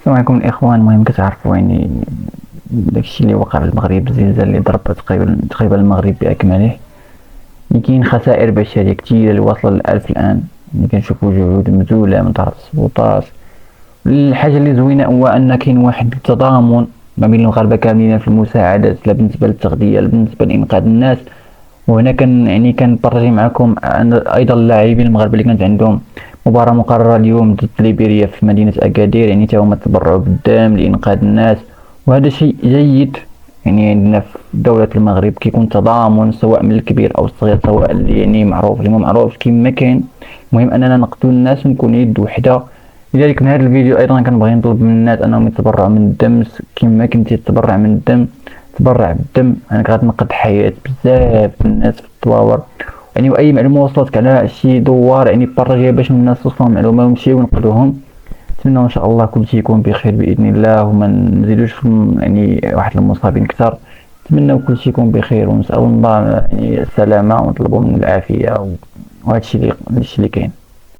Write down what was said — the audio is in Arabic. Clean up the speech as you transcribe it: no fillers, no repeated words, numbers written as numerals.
السلام عليكم الاخوان. المهم كتعرفوا يعني داكشي اللي وقع في المغرب، الزلزال اللي ضرب تقريبا المغرب باكمله، اللي كاين خسائر بشريه كثيره اللي واصله للالف الان. اللي كنشوفوا جهود مبذوله من طرف السلطات. الحاجه اللي زوينه هو ان كاين واحد التضامن ما بين المغاربه كاملين في المساعدات، لا بالنسبه للتغذيه لا بالنسبه لانقاذ الناس. وهنا كنبارطاجي معكم ايضا اللاعبين المغاربه اللي كانت عندهم مباراة مقررة اليوم ضد ليبيريا في مدينة أكادير، يعني تا هما تبرعوا بالدم لإنقاذ الناس، وهذا شيء جيد. يعني عندنا في دولة المغرب كيكون تضامن سواء من الكبير أو الصغير، سواء اللي يعني معروف اللي ما معروفش كيما كاين. المهم أننا نقتل الناس ونكون يد وحدة. لذلك من هذا الفيديو أيضا كنبغي نطلب من الناس أنهم يتبرعوا من الدم كيما كنتي تتبرع من الدم. تبرع بالدم، أنا غتنقذ حياة بزاف الناس في الطواور. يعني واي معلومه وصلتك على شي دوار يعني بارطاجيها باش الناس توصلهم معلومه ويمشيو ينقذوهم. نتمنى ان شاء الله كل شيء يكون بخير باذن الله، وما نزيدوش يعني واحد المصابين كثر. نتمنى كل شيء يكون بخير، ونسال الله يعني السلامه ونطلبوا من العافيه، وهذا الشيء اللي كاين.